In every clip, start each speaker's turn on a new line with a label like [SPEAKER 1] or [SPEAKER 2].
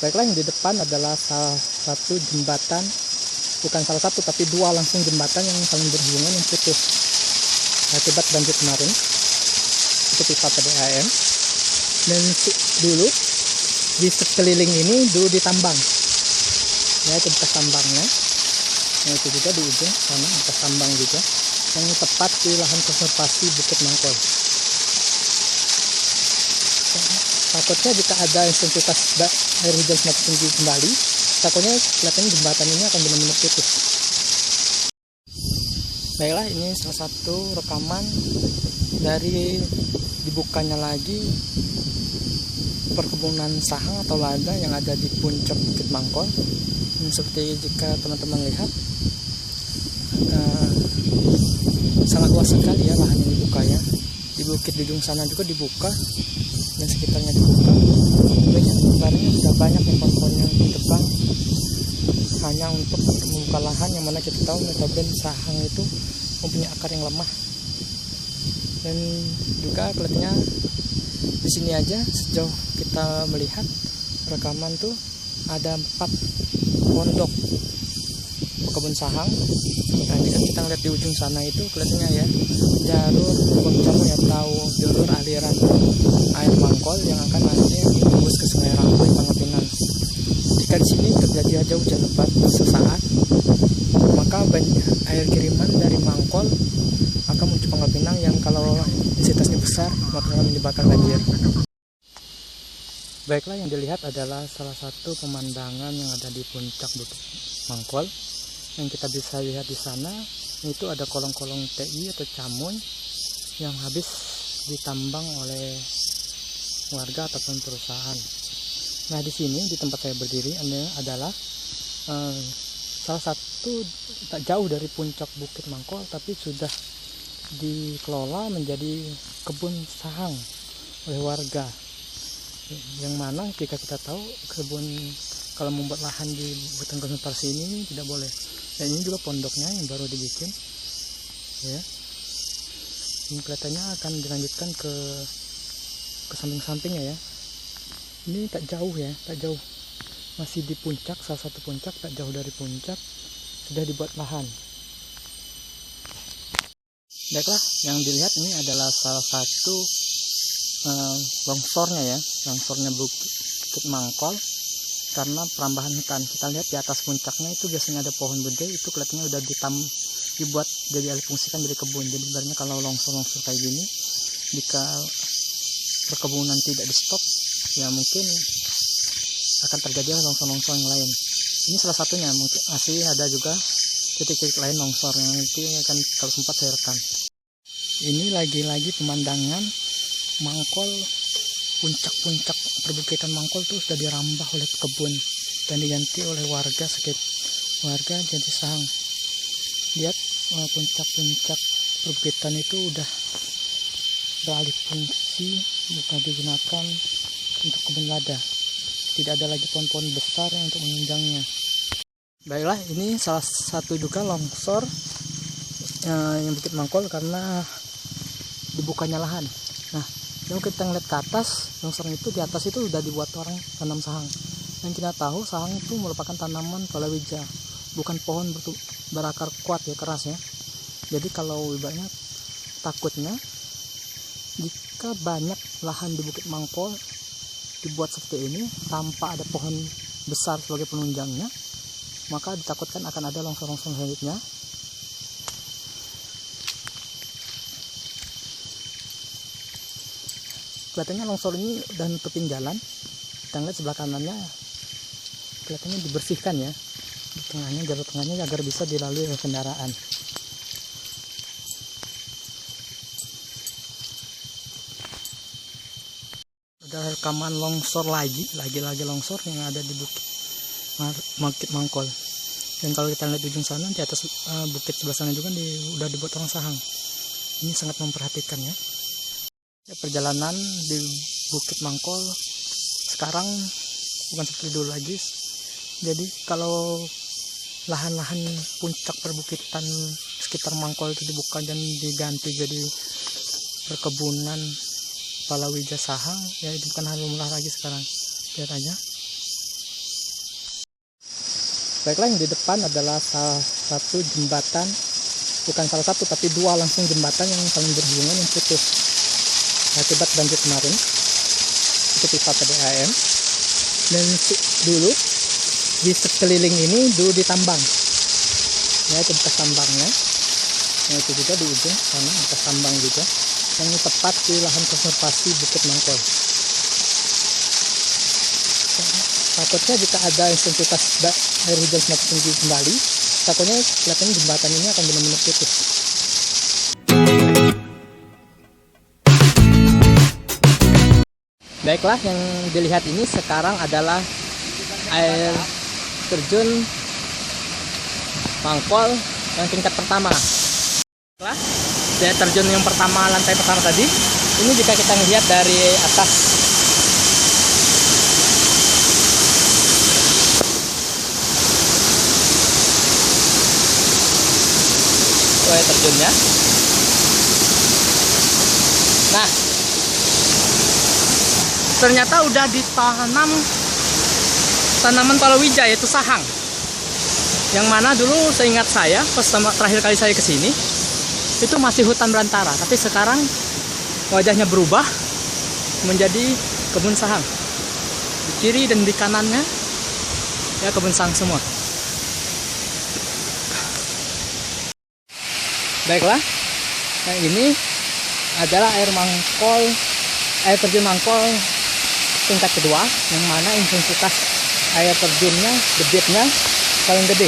[SPEAKER 1] Baiklah, yang di depan adalah salah satu jembatan, bukan salah satu tapi dua langsung jembatan yang saling berhubungan yang putus akibat banjir kemarin. Itu pipa PDAM. Dan dulu di sekeliling ini dulu ditambang, ya itu bekas tambangnya. Nah itu juga di ujung sana bekas tambang juga, yang tepat di lahan konservasi Bukit Mangkol. Takutnya jika ada intensitas air hujan semakin tinggi kembali, takutnya kelihatannya jembatan ini akan benar-benar putus. Baiklah, ini salah satu rekaman dari dibukanya lagi perkebunan sahang atau lada yang ada di puncak Bukit Mangkol. Seperti jika teman-teman lihat, sangat luas sekali ya lahan yang dibuka ya. Di bukit di ujung sana juga dibuka dan sekitarnya dibuka. Sebenarnya sudah banyak pohon-pohon yang ditebang hanya untuk membuka lahan, yang mana kita tahu notabene sahang itu mempunyai akar yang lemah. Dan juga kelihatannya di sini aja sejauh kita melihat rekaman tuh ada 4 pondok kebun sahang. Nah, jika kita lihat di ujung sana itu kelihatannya ya jalur kamu ya tahu jalur aliran air Mangkol yang akan nanti tembus ke Sungai Rangkuy Pangepinang. Jika di sini terjadi aja hujan lebat sesaat, maka air kiriman dari Mangkol akan menuju Pangepinang yang kalau intensitasnya besar maka akan menyebabkan banjir. Baiklah, yang dilihat adalah salah satu pemandangan yang ada di puncak Bukit Mangkol. Yang kita bisa lihat di sana itu ada kolong-kolong TI atau camun yang habis ditambang oleh warga ataupun perusahaan. Nah, di sini di tempat saya berdiri adalah salah satu tak jauh dari puncak Bukit Mangkol, tapi sudah dikelola menjadi kebun sahang oleh warga. Yang mana jika kita tahu kebun kalau membuat lahan di hutan konservasi ini tidak boleh. Dan ini juga pondoknya yang baru dibikin ya. Ini kelihatannya akan dilanjutkan ke samping-sampingnya ya. Ini tak jauh ya, tak jauh, masih di puncak, salah satu puncak, tak jauh dari puncak sudah dibuat lahan. Baiklah, yang dilihat ini adalah salah satu longsornya ya, longsornya Bukit Mangkol karena perambahan hutan. Kita lihat di atas puncaknya itu biasanya ada pohon gede, itu kelihatannya udah dibuat jadi alih fungsikan jadi kebun. Jadi sebenarnya kalau longsor-longsor kayak gini, jika perkebunan tidak di stop ya mungkin akan terjadi longsor-longsor yang lain. Ini salah satunya, mungkin masih ada juga titik-titik lain longsor yang nanti akan kalau sempat saya rekam. Ini lagi-lagi pemandangan Mangkol, puncak-puncak perbukitan Mangkol tuh sudah dirambah oleh kebun dan diganti oleh warga jadi sahang. Lihat puncak-puncak perbukitan itu udah beralih fungsi, bukan digunakan untuk kebun lada. Tidak ada lagi pohon-pohon besar untuk menunjangnya. Baiklah, ini salah satu juga longsor yang Bukit Mangkol karena dibukanya lahan. Nah, kalau kita ngeliat ke atas, longsor itu di atas itu sudah dibuat orang tanam sahang. Yang kita tahu sahang itu merupakan tanaman palawija, bukan pohon berakar kuat ya, keras ya. Jadi kalau ibaratnya takutnya jika banyak lahan di Bukit Mangkol dibuat seperti ini tanpa ada pohon besar sebagai penunjangnya, maka ditakutkan akan ada longsor-longsor selanjutnya. Kelihatannya longsor ini udah nutupin jalan. Kita lihat sebelah kanannya kelihatannya dibersihkan ya, di tengahnya, jalur tengahnya agar bisa dilalui oleh kendaraan. Ada rekaman longsor lagi longsor yang ada di Bukit Mangkol. Dan kalau kita lihat di ujung sana, di atas bukit sebelah sana juga udah dibuat orang sahang. Ini sangat memperhatikan ya. Perjalanan di Bukit Mangkol sekarang bukan seperti dulu lagi. Jadi kalau lahan-lahan puncak perbukitan sekitar Mangkol itu dibuka dan diganti jadi perkebunan palawija sahang, ya itu bukan hal lumrah lagi sekarang. Lihat aja Baiklah, yang di depan adalah salah satu jembatan, bukan salah satu tapi dua langsung jembatan yang saling berhubungan yang putus akibat banjir kemarin. Itu pipa PDAM. Dan dulu di sekeliling ini dulu ditambang. Ya, itu bekas tambangnya. Nah, itu juga di ujung sana bekas tambang juga. Yang tepat di lahan konservasi Bukit Mangkol. Takutnya jika ada intensitas air hujan semakin tinggi kembali, takutnya kelihatannya jembatan ini akan benar-benar putus. Baiklah, yang dilihat ini sekarang adalah air terjun Mangkol yang tingkat pertama. Baiklah, air terjun yang pertama, lantai pertama tadi, ini jika kita melihat dari atas. Air terjunnya. Nah, ternyata udah ditanam tanaman palawija, yaitu sahang. Yang mana dulu seingat saya pas terakhir kali saya kesini itu masih hutan belantara, tapi sekarang wajahnya berubah menjadi kebun sahang. Di kiri dan di kanannya ya kebun sahang semua. Baiklah, yang ini adalah air terjun Mangkol tingkat kedua, yang mana intensitas air terjunnya, debitnya paling gede.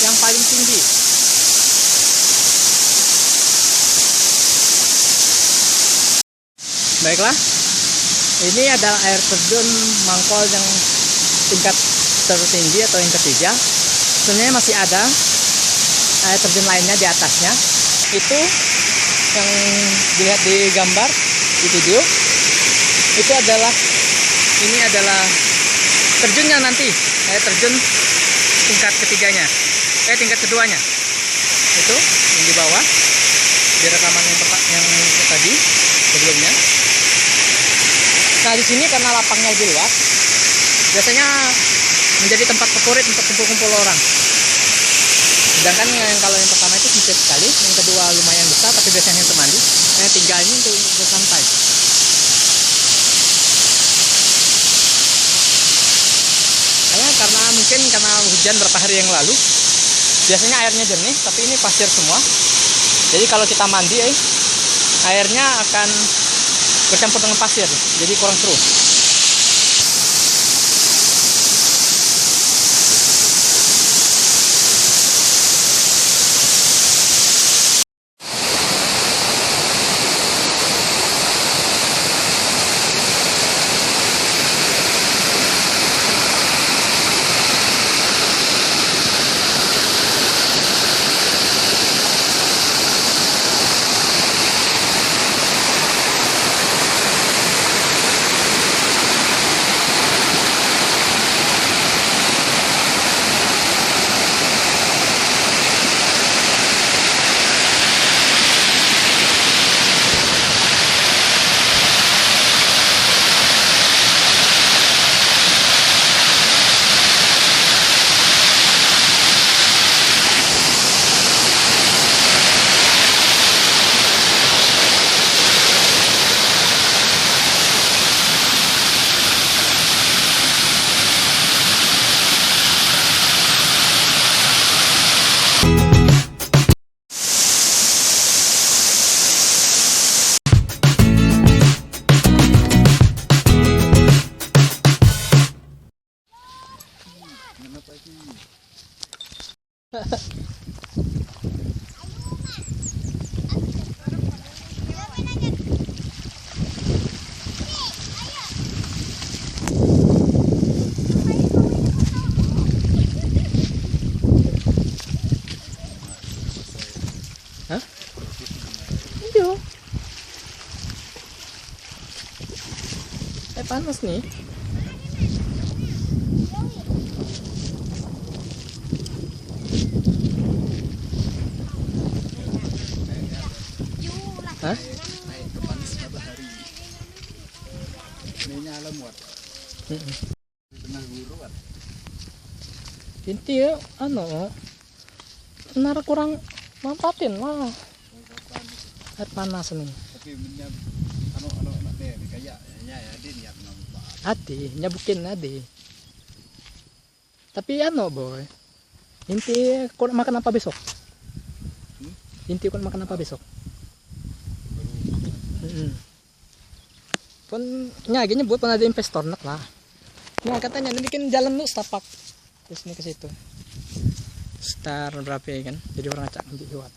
[SPEAKER 1] Yang paling tinggi. Baiklah, ini adalah air terjun Mangkol yang tingkat tertinggi atau yang ketiga. Sebenarnya masih ada air terjun lainnya di atasnya. Itu yang dilihat di gambar di video. Itu adalah terjunnya nanti, air terjun tingkat ketiganya. Tingkat keduanya. Itu yang di bawah di rekaman yang tadi sebelumnya. Nah, di sini karena lapangnya lebih luas, biasanya menjadi tempat favorit untuk kumpul-kumpul orang. Sedangkan kalau yang pertama itu sempit sekali, yang kedua lumayan besar tapi biasanya untuk mandi. Yang tiga ini untuk bersantai. Karena hujan beberapa hari yang lalu, biasanya airnya jernih, tapi ini pasir semua. Jadi kalau kita mandi, airnya akan bercampur dengan pasir, jadi kurang seru. Hah? Iya. Panas nih. Hah?
[SPEAKER 2] Naik ke panas matahari. Ini nyala muat. Tengah guru kan.
[SPEAKER 1] Inti ya, nara kurang manfaatin lah air panas nih.
[SPEAKER 2] Tapi minyak anak deh kayak ya dia niat nampak.
[SPEAKER 1] Adi nyabukin adi. Tapi boy. Inti kau nak makan apa besok? Inti kau nak makan apa besok? Pun nyagi nyebut pun ada investor nak lah. Nah katanya bikin jalan lu setapak terus ini ke situ. Sekitar berapa ya kan? Jadi orang acak ambil buat.